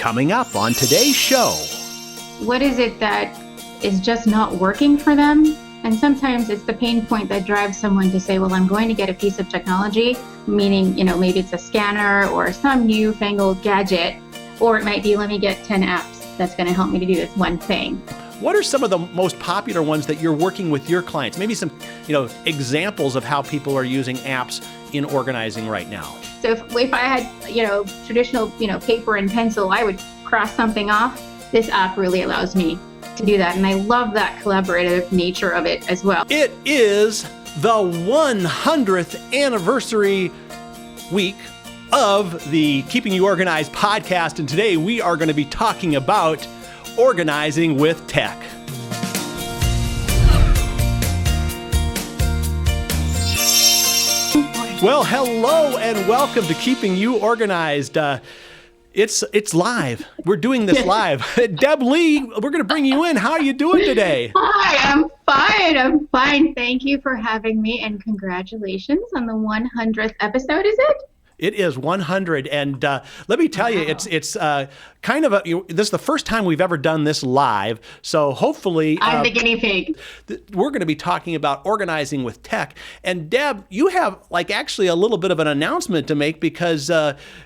Coming up on today's show. What is it that is just not working for them? And sometimes it's the pain point that drives someone to say, well, I'm going to get a piece of technology, meaning, maybe it's a scanner or some newfangled gadget, or it might be, let me get 10 apps that's going to help me to do this one thing. What are some of the most popular ones that you're working with your clients? Maybe some, examples of how people are using apps in organizing right now. So if I had, traditional, paper and pencil, I would cross something off. This app really allows me to do that. And I love that collaborative nature of it as well. It is the 100th anniversary week of the Keeping You Organized podcast. And today we are going to be talking about organizing with tech. Well, hello and welcome to Keeping You Organized. It's live. We're doing this live. Deb Lee, we're going to bring you in. How are you doing today? Hi, I'm fine. Thank you for having me, and congratulations on the 100th episode, is it? It is 100, and let me tell you, it's kind of this is the first time we've ever done this live, so hopefully... I'm the guinea pig. We're going to be talking about organizing with tech. And Deb, you have actually a little bit of an announcement to make because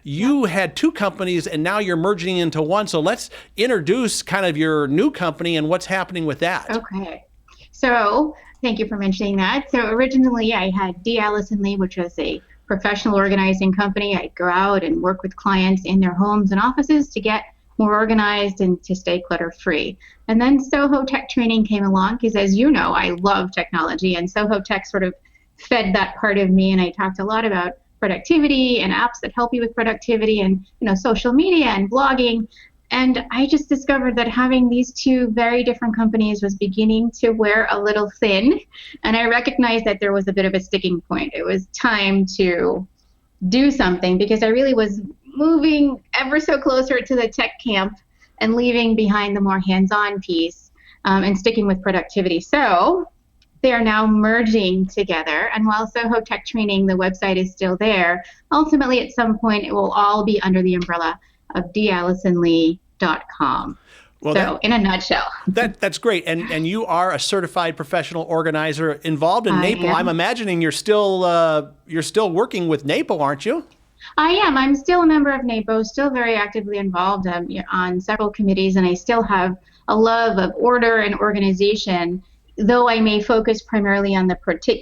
you had two companies and now you're merging into one, so let's introduce kind of your new company and what's happening with that. Okay, so thank you for mentioning that. So originally I had D. Allison Lee, which was a professional organizing company. I'd go out and work with clients in their homes and offices to get more organized and to stay clutter-free. And then Soho Tech Training came along because, as you know, I love technology, and Soho Tech sort of fed that part of me. And I talked a lot about productivity and apps that help you with productivity and, social media and blogging. And I just discovered that having these two very different companies was beginning to wear a little thin. And I recognized that there was a bit of a sticking point. It was time to do something because I really was moving ever so closer to the tech camp and leaving behind the more hands-on piece and sticking with productivity. So they are now merging together. And while Soho Tech Training, the website is still there, ultimately at some point it will all be under the umbrella of dallisonlee.com. Well, so in a nutshell. That's great. And you are a certified professional organizer involved in NAPO. I'm imagining you're still working with NAPO, aren't you? I am. I'm still a member of NAPO, still very actively involved on several committees, and I still have a love of order and organization, though I may focus primarily on the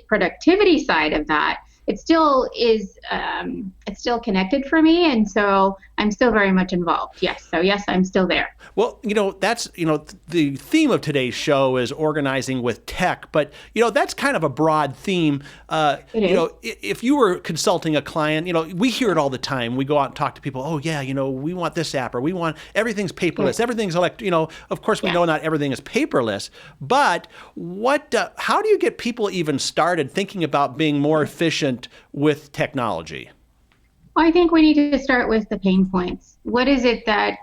productivity side of that. It still is, it's still connected for me, and so I'm still very much involved. Yes, so yes, I'm still there. Well, that's, the theme of today's show is organizing with tech, but, that's kind of a broad theme. If you were consulting a client, we hear it all the time. We go out and talk to people, oh yeah, we want this app, or we want, everything's paperless, everything's of course we know not everything is paperless, but how do you get people even started thinking about being more efficient with technology? Well, I think we need to start with the pain points. What is it that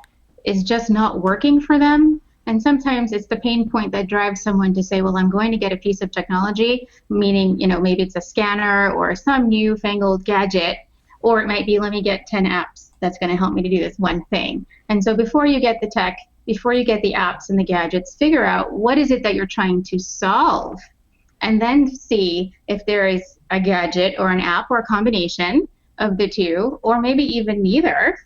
is just not working for them? And sometimes it's the pain point that drives someone to say, well, I'm going to get a piece of technology, meaning, maybe it's a scanner or some newfangled gadget, or it might be, let me get 10 apps that's going to help me to do this one thing. And so before you get the tech, before you get the apps and the gadgets, figure out what is it that you're trying to solve, and then see if there is a gadget or an app or a combination of the two, or maybe even neither,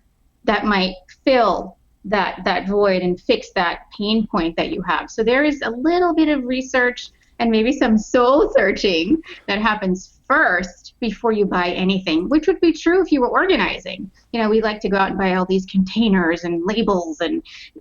that might fill that void and fix that pain point that you have. So there is a little bit of research and maybe some soul searching that happens first before you buy anything, which would be true if you were organizing. We like to go out and buy all these containers and labels,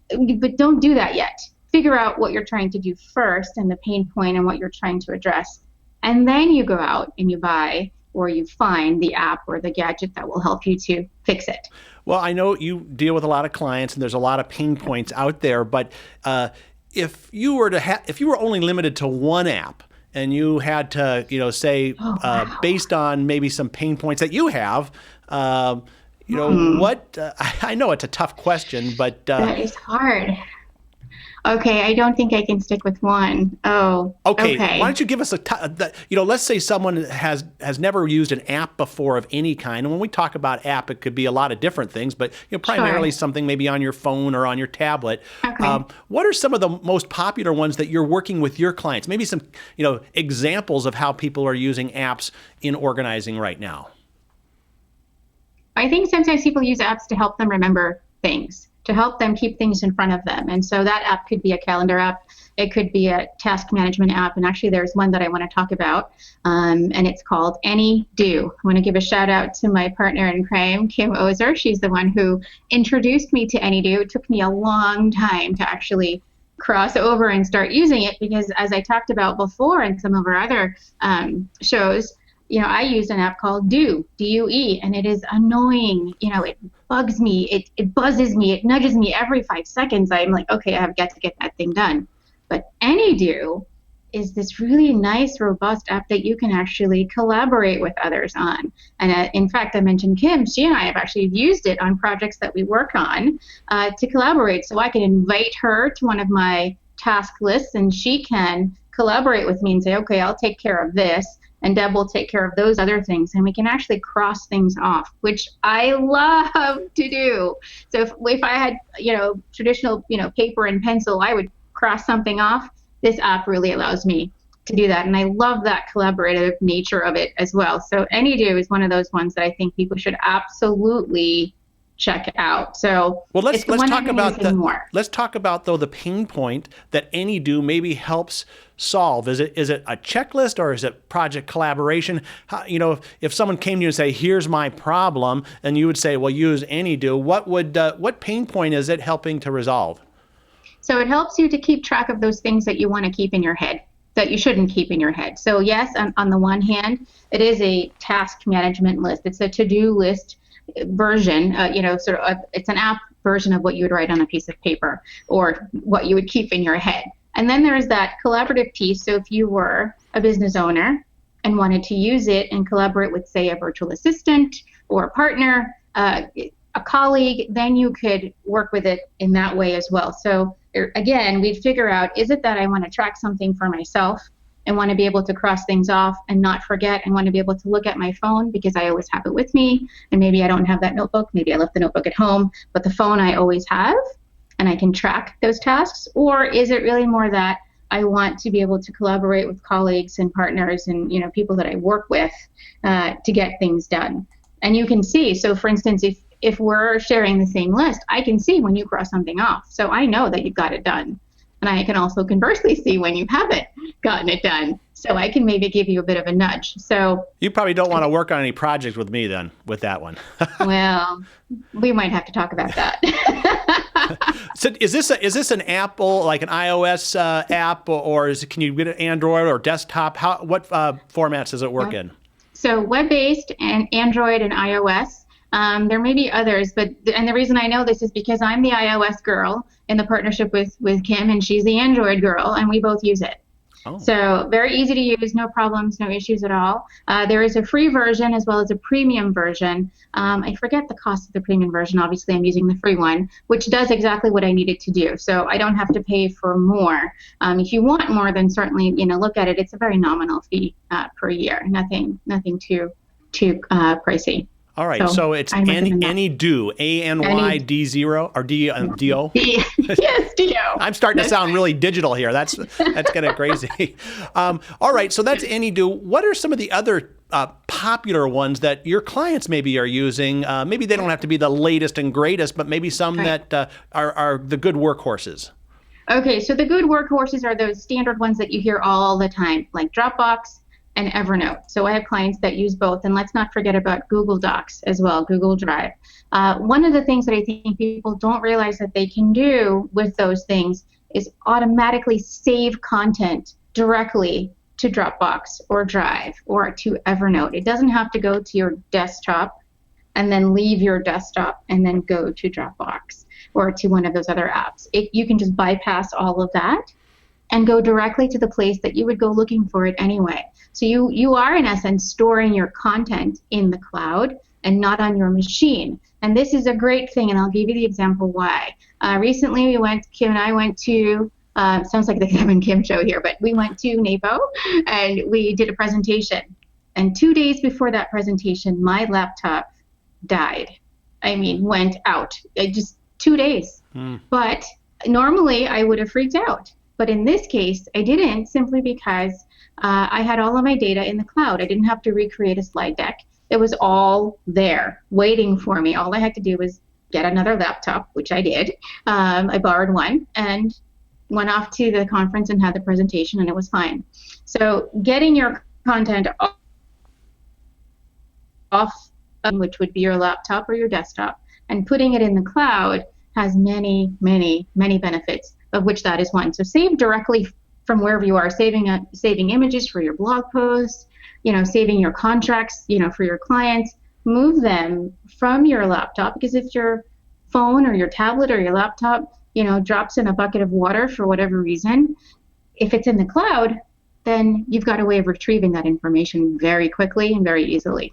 but don't do that yet. Figure out what you're trying to do first and the pain point and what you're trying to address. And then you go out and you buy or you find the app or the gadget that will help you to fix it. Well, I know you deal with a lot of clients and there's a lot of pain points out there, but if you were only limited to one app and you had to, based on maybe some pain points that you have, what, I know it's a tough question, but... That is hard. Okay, I don't think I can stick with one. Oh, Okay, okay. why don't you give us let's say someone has never used an app before of any kind. And when we talk about app, it could be a lot of different things, but primarily Sure. something maybe on your phone or on your tablet. Okay. What are some of the most popular ones that you're working with your clients? Maybe some, examples of how people are using apps in organizing right now. I think sometimes people use apps to help them remember things, to help them keep things in front of them. And so that app could be a calendar app. It could be a task management app. And actually, there's one that I want to talk about, and it's called AnyDo. I want to give a shout out to my partner in crime, Kim Ozer. She's the one who introduced me to AnyDo. It took me a long time to actually cross over and start using it because, as I talked about before in some of our other shows, I use an app called Do, D-U-E, and it is annoying. It bugs me. It buzzes me. It nudges me every 5 seconds. I'm like, okay, I've got to get that thing done. But AnyDo is this really nice, robust app that you can actually collaborate with others on. And in fact, I mentioned Kim. She and I have actually used it on projects that we work on to collaborate. So I can invite her to one of my task lists, and she can collaborate with me and say, okay, I'll take care of this, and Deb will take care of those other things, and we can actually cross things off, which I love to do. So if I had, traditional, paper and pencil, I would cross something off. This app really allows me to do that, and I love that collaborative nature of it as well. So AnyDo is one of those ones that I think people should absolutely check out. So let's talk about though the pain point that AnyDo maybe helps solve. Is it a checklist or is it project collaboration? If someone came to you and say, "Here's my problem," and you would say, "Well, use AnyDo," what pain point is it helping to resolve? So it helps you to keep track of those things that you want to keep in your head, that you shouldn't keep in your head. So yes, on the one hand, it is a task management list. It's a to-do list version, it's an app version of what you would write on a piece of paper or what you would keep in your head. And then there's that collaborative piece. So if you were a business owner and wanted to use it and collaborate with, say, a virtual assistant or a partner, a colleague, then you could work with it in that way as well. So again, we'd figure out, is it that I want to track something for myself and want to be able to cross things off and not forget, and want to be able to look at my phone because I always have it with me, and maybe I don't have that notebook, maybe I left the notebook at home, but the phone I always have and I can track those tasks? Or is it really more that I want to be able to collaborate with colleagues and partners and people that I work with to get things done? And you can see, so for instance, if we're sharing the same list, I can see when you cross something off, so I know that you've got it done. And I can also conversely see when you haven't gotten it done. So I can maybe give you a bit of a nudge. So you probably don't want to work on any projects with me then, with that one. Well, we might have to talk about that. So is this an Apple, like an iOS app, or can you get an Android or desktop? What formats does it work in? So web-based and Android and iOS. There may be others, and the reason I know this is because I'm the iOS girl in the partnership with Kim, and she's the Android girl, and we both use it. Oh. So very easy to use, no problems, no issues at all. There is a free version as well as a premium version. I forget the cost of the premium version. Obviously, I'm using the free one, which does exactly what I need it to do. So I don't have to pay for more. If you want more, then certainly look at it. It's a very nominal fee per year. Nothing too pricey. All right, so it's AnyDo, ANYD0 or D-O? Yes, D-O. I'm starting to sound really digital here. That's kind of crazy. All right, so that's AnyDo. What are some of the other popular ones that your clients maybe are using? Maybe they don't have to be the latest and greatest, but maybe some that are the good workhorses. Okay, so the good workhorses are those standard ones that you hear all the time, like Dropbox and Evernote. So I have clients that use both. And let's not forget about Google Docs as well, Google Drive. One of the things that I think people don't realize that they can do with those things is automatically save content directly to Dropbox or Drive or to Evernote. It doesn't have to go to your desktop and then leave your desktop and then go to Dropbox or to one of those other apps. You can just bypass all of that and go directly to the place that you would go looking for it anyway. So you are, in essence, storing your content in the cloud, and not on your machine. And this is a great thing, and I'll give you the example why. Recently, Kim and I went to, sounds like the Kim and Kim show here, but we went to NAPO, and we did a presentation. And 2 days before that presentation, my laptop died. I mean, went out. Just 2 days. But normally, I would have freaked out. But in this case, I didn't, simply because I had all of my data in the cloud. I didn't have to recreate a slide deck. It was all there waiting for me. All I had to do was get another laptop, which I did. I borrowed one and went off to the conference and had the presentation, and it was fine. So getting your content off, which would be your laptop or your desktop, and putting it in the cloud has many, many, many benefits, of which that is one. So save directly from wherever you are, saving images for your blog posts, saving your contracts, for your clients. Move them from your laptop, because if your phone or your tablet or your laptop, drops in a bucket of water for whatever reason, if it's in the cloud, then you've got a way of retrieving that information very quickly and very easily.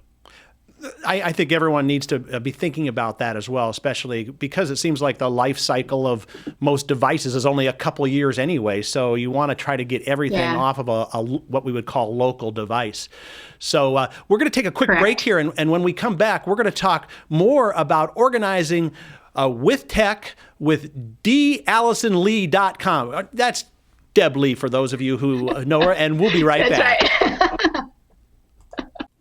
I think everyone needs to be thinking about that as well, especially because it seems like the life cycle of most devices is only a couple of years anyway. So you want to try to get everything off of a what we would call local device. So we're going to take a quick break here. And when we come back, we're going to talk more about organizing with tech with DAllisonLee.com. That's Deb Lee, for those of you who know her, and we'll be right back. Right.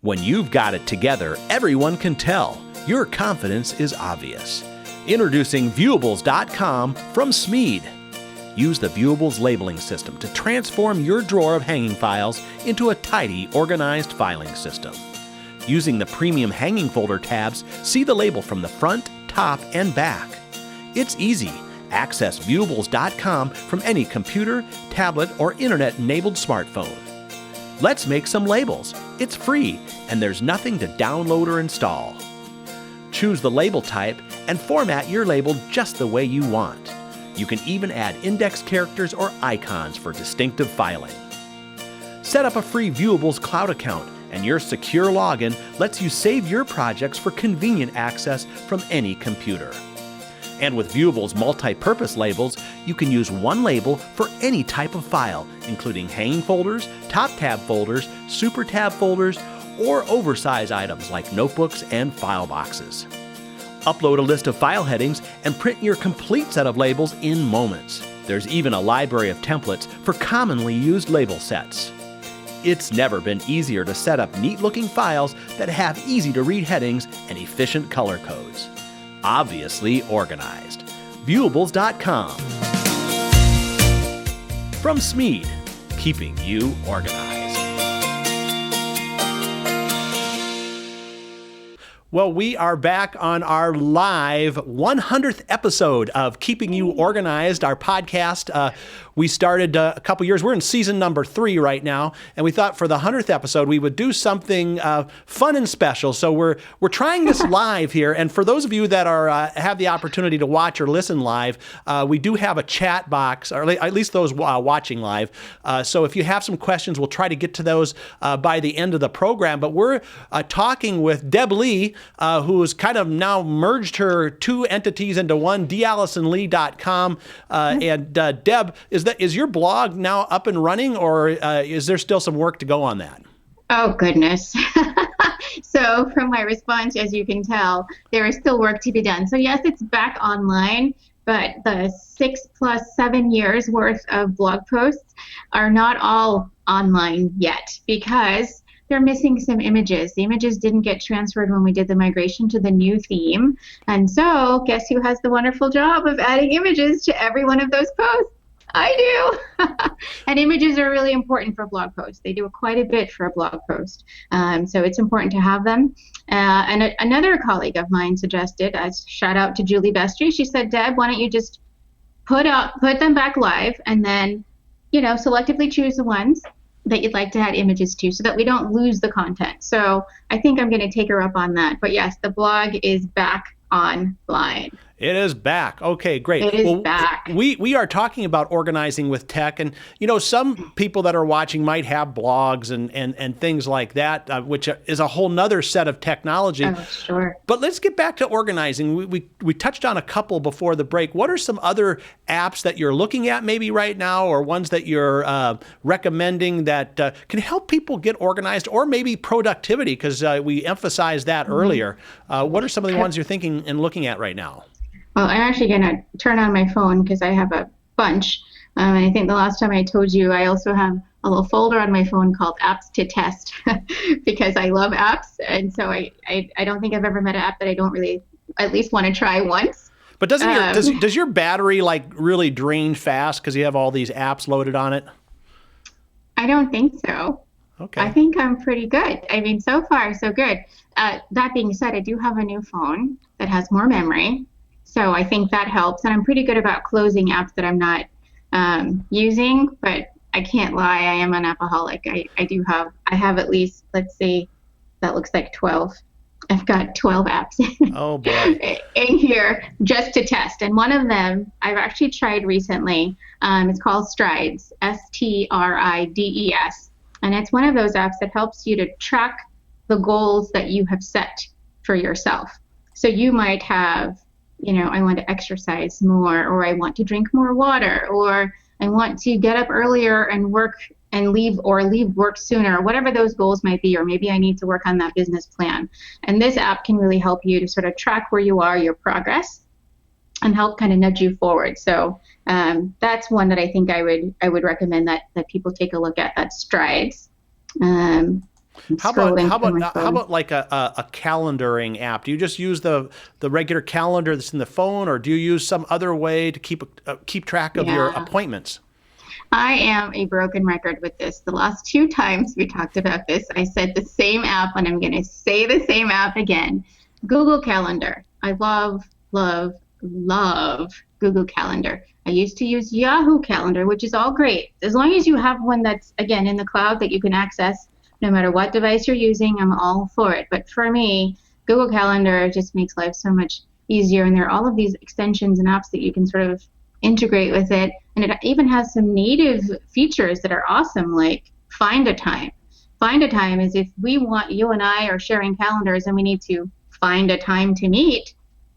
When you've got it together, everyone can tell. Your confidence is obvious. Introducing Viewables.com from Smead. Use the Viewables labeling system to transform your drawer of hanging files into a tidy, organized filing system. Using the premium hanging folder tabs, see the label from the front, top, and back. It's easy. Access Viewables.com from any computer, tablet, or internet-enabled smartphone. Let's make some labels. It's free, and there's nothing to download or install. Choose the label type and format your label just the way you want. You can even add index characters or icons for distinctive filing. Set up a free Viewables cloud account, and your secure login lets you save your projects for convenient access from any computer. And with Viewables multi-purpose labels, you can use one label for any type of file, including hanging folders, top tab folders, super tab folders, or oversized items like notebooks and file boxes. Upload a list of file headings and print your complete set of labels in moments. There's even a library of templates for commonly used label sets. It's never been easier to set up neat-looking files that have easy-to-read headings and efficient color codes. Obviously organized. Viewables.com. From Smead, keeping you organized. Well, we are back on our live 100th episode of Keeping You Organized, our podcast. We started a couple years. We're in season number 3 right now, and we thought for the 100th episode we would do something fun and special. So we're trying this live here, and for those of you that are have the opportunity to watch or listen live, we do have a chat box, or at least those watching live. So if you have some questions, we'll try to get to those by the end of the program. But we're talking with Deb Lee, who has kind of now merged her 2 entities into one, DAllisonLee.com. And Deb, is your blog now up and running, or is there still some work to go on that? Oh, goodness. So from my response, as you can tell, there is still work to be done. So yes, it's back online, but the 6+7 years worth of blog posts are not all online yet, because they're missing some images. The images didn't get transferred when we did the migration to the new theme. And so guess who has the wonderful job of adding images to every one of those posts? I do. And images are really important for blog posts. They do quite a bit for a blog post. So it's important to have them. And another colleague of mine suggested, shout out to Julie Bestry, she said, Deb, why don't you just put them back live, and then, selectively choose the ones that you'd like to add images to, so that we don't lose the content. So I think I'm going to take her up on that. But yes, the blog is back online. It is back. Okay, great. It is back. We are talking about organizing with tech, and some people that are watching might have blogs and things like that, which is a whole nother set of technology. Oh, sure. But let's get back to organizing. We touched on a couple before the break. What are some other apps that you're looking at maybe right now, or ones that you're recommending that can help people get organized, or maybe productivity? Because we emphasized that earlier. What are some of the ones you're thinking and looking at right now? Well, I'm actually going to turn on my phone because I have a bunch. And I think the last time I told you, I also have a little folder on my phone called Apps to Test because I love apps. And so I don't think I've ever met an app that I don't really at least want to try once. But does your battery really drain fast because you have all these apps loaded on it? I don't think so. Okay. I think I'm pretty good. I mean, so far, so good. That being said, I do have a new phone that has more memory. So I think that helps. And I'm pretty good about closing apps that I'm not using, but I can't lie. I am an appaholic. I have at least, let's see, that looks like 12. I've got 12 apps oh, boy. in here just to test. And one of them I've actually tried recently. It's called Strides, Strides. And it's one of those apps that helps you to track the goals that you have set for yourself. So you might have, I want to exercise more, or I want to drink more water, or I want to get up earlier and work and leave work sooner, whatever those goals might be, or maybe I need to work on that business plan. And this app can really help you to sort of track where you are, your progress, and help kind of nudge you forward. So that's one that I think I would recommend that people take a look at. That's Strides. How about like a calendaring app? Do you just use the regular calendar that's in the phone, or do you use some other way to keep track of your appointments? I am a broken record with this. The last 2 times we talked about this, I said the same app, and I'm going to say the same app again. Google Calendar. I love Google Calendar. I used to use Yahoo Calendar, which is all great. As long as you have one that's, again, in the cloud that you can access no matter what device you're using, I'm all for it. But for me, Google Calendar just makes life so much easier. And there are all of these extensions and apps that you can sort of integrate with it. And it even has some native features that are awesome, like Find a Time. Find a Time is if you and I are sharing calendars and we need to find a time to meet,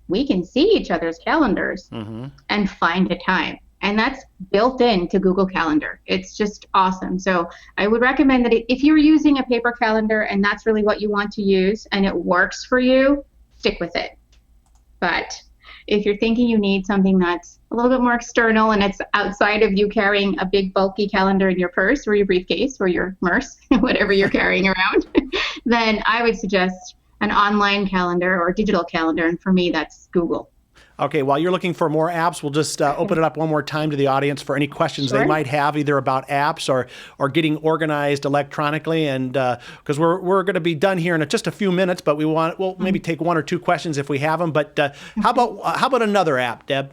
we can see each other's calendars and find a time. And that's built into Google Calendar. It's just awesome. So I would recommend that if you're using a paper calendar and that's really what you want to use and it works for you, stick with it. But if you're thinking you need something that's a little bit more external and it's outside of you carrying a big bulky calendar in your purse or your briefcase or your MERS, whatever you're carrying around, then I would suggest an online calendar or digital calendar. And for me, that's Google. Okay, while you're looking for more apps, we'll just open it up one more time to the audience for any questions they might have, either about apps or getting organized electronically. And because we're going to be done here in just a few minutes, but we'll maybe take 1 or 2 questions if we have them. But how about another app, Deb?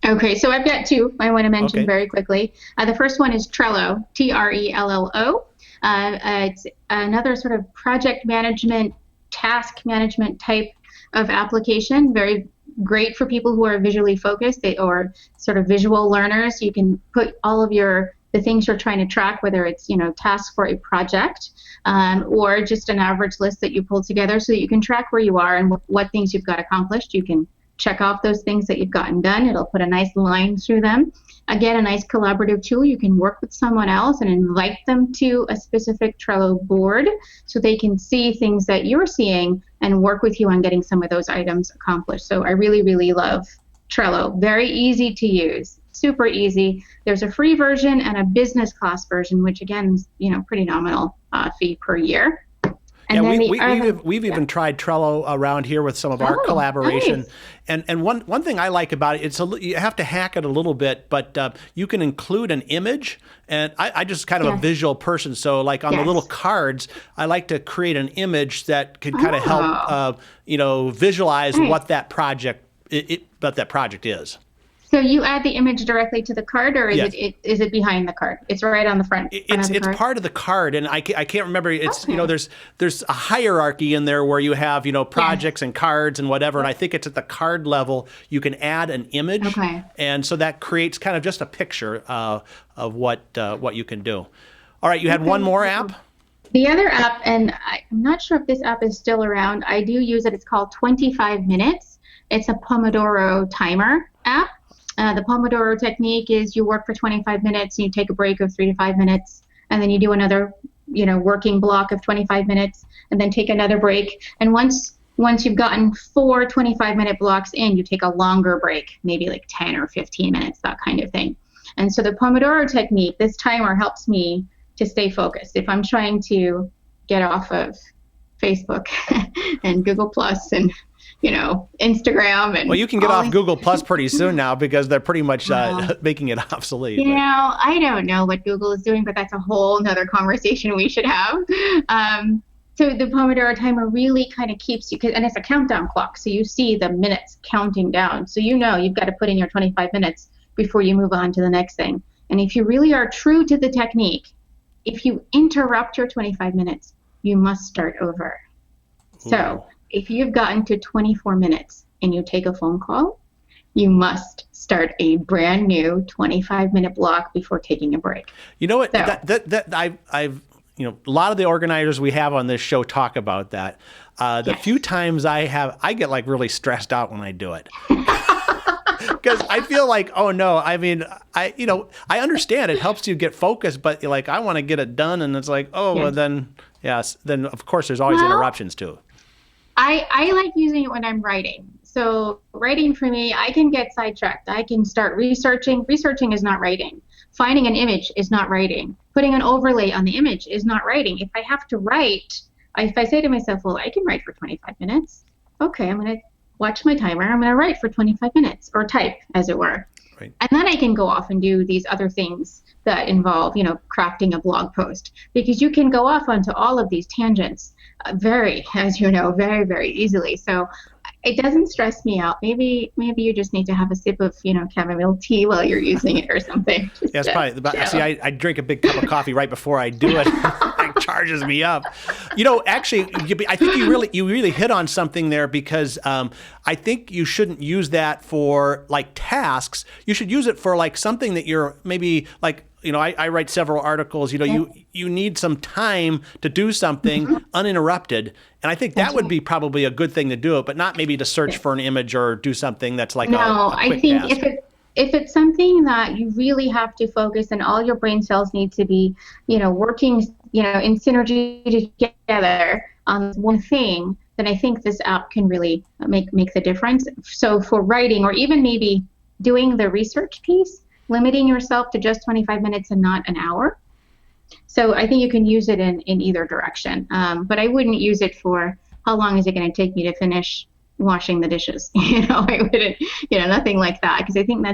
Okay, so I've got 2 I want to mention very quickly. The first one is Trello, Trello. It's another sort of project management, task management type of application, very great for people who are visually focused or sort of visual learners. You can put all of the things you're trying to track, whether it's, tasks for a project or just an average list that you pull together so that you can track where you are and what things you've got accomplished. You can check off those things that you've gotten done. It'll put a nice line through them. Again, a nice collaborative tool. You can work with someone else and invite them to a specific Trello board so they can see things that you're seeing and work with you on getting some of those items accomplished. So I really, really love Trello. Very easy to use, super easy. There's a free version and a business class version, which again is, pretty nominal fee per year. And we've even tried Trello around here with some of our collaboration. Nice. And one thing I like about it, you have to hack it a little bit, but you can include an image. And I just kind of a visual person, so like on the little cards, I like to create an image that could kind of help visualize what that project is. So you add the image directly to the card, or is is it behind the card? It's right on the front. It's part of the card, and I can't remember. It's there's a hierarchy in there where you have projects and cards and whatever, and I think it's at the card level you can add an image, and so that creates kind of just a picture of what you can do. All right, you had one more app. The other app, and I'm not sure if this app is still around. I do use it. It's called 25 Minutes. It's a Pomodoro timer app. The Pomodoro technique is you work for 25 minutes, and you take a break of 3 to 5 minutes, and then you do another, working block of 25 minutes, and then take another break. And once you've gotten 4 25-minute blocks in, you take a longer break, maybe like 10 or 15 minutes, that kind of thing. And so the Pomodoro technique, this timer helps me to stay focused. If I'm trying to get off of Facebook and Google Plus and Instagram. And well, you can get off Google Plus pretty soon now because they're pretty much making it obsolete. I don't know what Google is doing, but that's a whole nother conversation we should have. So the Pomodoro timer really kind of keeps you, and it's a countdown clock. So you see the minutes counting down. So you've got to put in your 25 minutes before you move on to the next thing. And if you really are true to the technique, if you interrupt your 25 minutes, you must start over. Ooh. So if you've gotten to 24 minutes and you take a phone call, you must start a brand new 25-minute block before taking a break. You know what? So, I've a lot of the organizers we have on this show talk about that. The few times I get like really stressed out when I do it. Because I feel like, oh no, I mean, I understand it helps you get focused, but you're like, I want to get it done. And it's like, well, then of course there's always interruptions too. I like using it when I'm writing. So writing for me, I can get sidetracked. I can start researching. Researching is not writing. Finding an image is not writing. Putting an overlay on the image is not writing. If I have to write, if I say to myself, well, I can write for 25 minutes. Okay, I'm going to watch my timer. I'm going to write for 25 minutes or type, as it were. Right. And then I can go off and do these other things that involve, crafting a blog post, because you can go off onto all of these tangents very, very easily. So it doesn't stress me out. Maybe you just need to have a sip of, chamomile tea while you're using it or something. Yes, probably. See, I drink a big cup of coffee right before I do it. It charges me up. Actually, I think you really hit on something there, because I think you shouldn't use that for like tasks. You should use it for like something that you're maybe like, I write several articles. You need some time to do something uninterrupted, and I think that would be probably a good thing to do it, but not maybe to search for an image or do something that's like a quick I think task. If it's something that you really have to focus and all your brain cells need to be, working, in synergy together on one thing, then I think this app can really make the difference. So for writing, or even maybe doing the research piece, limiting yourself to just 25 minutes and not an hour. So I think you can use it in either direction. But I wouldn't use it for how long is it going to take me to finish washing the dishes. I wouldn't, nothing like that, because I think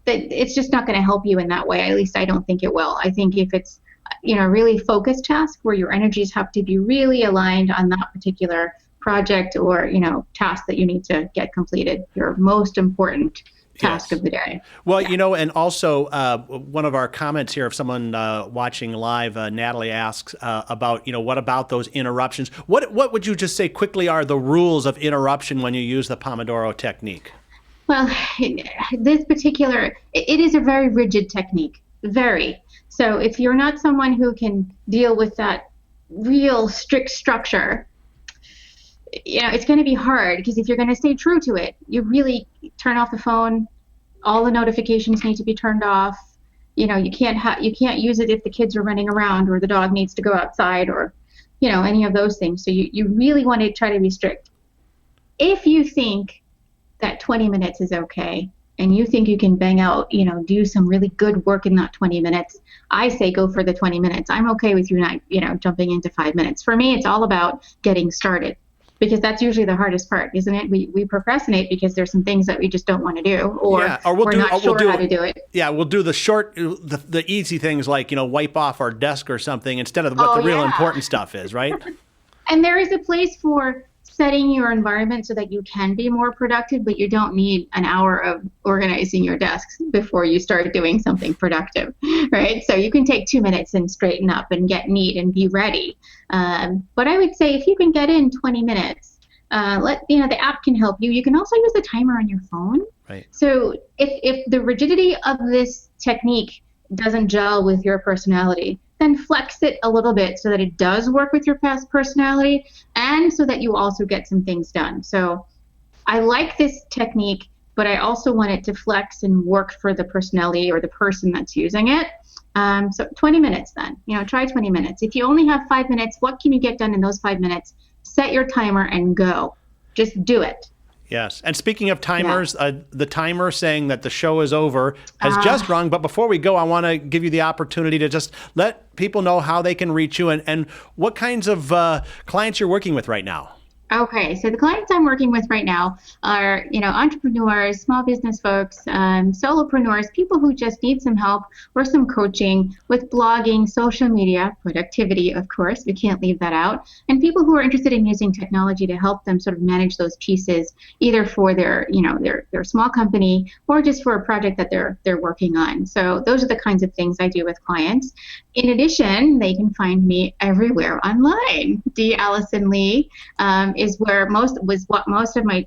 it's just not going to help you in that way. At least I don't think it will. I think if it's, a really focused task where your energies have to be really aligned on that particular project or, task that you need to get completed, your most important task of the day. Well, and also one of our comments here, if someone watching live, Natalie asks about, what about those interruptions? What would you just say quickly are the rules of interruption when you use the Pomodoro technique? Well, this particular, it is a very rigid technique, very. So if you're not someone who can deal with that real strict structure, it's going to be hard, because if you're going to stay true to it, you really turn off the phone. All the notifications need to be turned off. You can't use it if the kids are running around or the dog needs to go outside or, any of those things. So you really want to try to be strict. If you think that 20 minutes is okay and you think you can bang out, do some really good work in that 20 minutes, I say go for the 20 minutes. I'm okay with you not, jumping into 5 minutes. For me, it's all about getting started, because that's usually the hardest part, isn't it? We procrastinate because there's some things that we just don't want to do, or we're not sure how to do it. Yeah, we'll do the easy things like, wipe off our desk or something instead of what the real important stuff is, right? And there is a place for setting your environment so that you can be more productive, but you don't need an hour of organizing your desks before you start doing something productive, right? So you can take 2 minutes and straighten up and get neat and be ready. But I would say if you can get in 20 minutes, the app can help you. You can also use the timer on your phone. Right. So if the rigidity of this technique doesn't gel with your personality, then flex it a little bit so that it does work with your past personality and so that you also get some things done. So I like this technique, but I also want it to flex and work for the personality or the person that's using it. So 20 minutes then, try 20 minutes. If you only have 5 minutes, what can you get done in those 5 minutes? Set your timer and go. Just do it. Yes. And speaking of timers, the timer saying that the show is over has just rung. But before we go, I want to give you the opportunity to just let people know how they can reach you and what kinds of clients you're working with right now. Okay, so the clients I'm working with right now are, entrepreneurs, small business folks, solopreneurs, people who just need some help or some coaching with blogging, social media, productivity, of course, we can't leave that out, and people who are interested in using technology to help them sort of manage those pieces, either for their small company or just for a project that they're working on. So those are the kinds of things I do with clients. In addition, they can find me everywhere online. D. Allison Lee is where most of my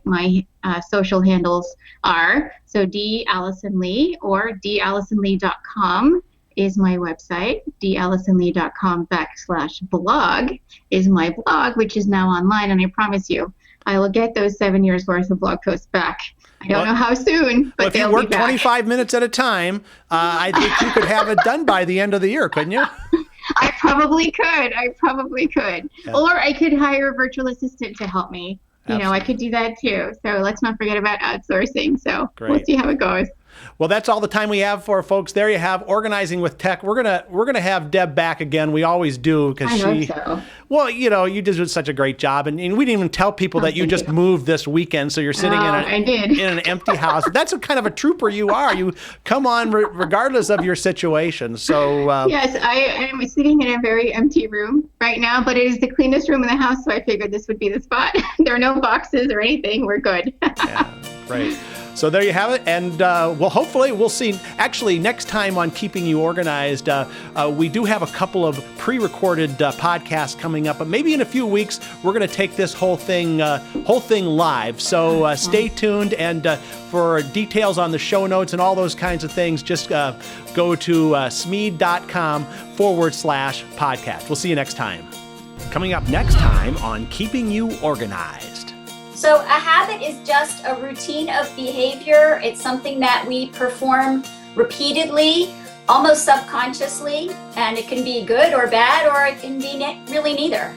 social handles are. So D. Allison Lee or dallisonlee.com is my website. dallisonlee.com/blog is my blog, which is now online. And I promise you, I will get those 7 years worth of blog posts back. I don't know how soon, but if you work 25 minutes at a time, I think you could have it done by the end of the year, couldn't you? I probably could. Yeah. Or I could hire a virtual assistant to help me. I could do that too. So let's not forget about outsourcing. So We'll see how it goes. Well, that's all the time we have for folks. There you have Organizing with Tech. We're gonna have Deb back again. We always do because she. So. Well, you did such a great job, and we didn't even tell people that you just moved this weekend, so you're sitting in an empty house. That's kind of a trooper you are. You come on regardless of your situation. So yes, I am sitting in a very empty room right now, but it is the cleanest room in the house, so I figured this would be the spot. There are no boxes or anything. We're good. Yeah, great. So there you have it, and hopefully we'll see. Actually, next time on Keeping You Organized, we do have a couple of pre-recorded podcasts coming up, but maybe in a few weeks we're going to take this whole thing live. So stay tuned, and for details on the show notes and all those kinds of things, just go to smead.com/podcast. We'll see you next time. Coming up next time on Keeping You Organized. So a habit is just a routine of behavior. It's something that we perform repeatedly, almost subconsciously, and it can be good or bad, or it can be really neither.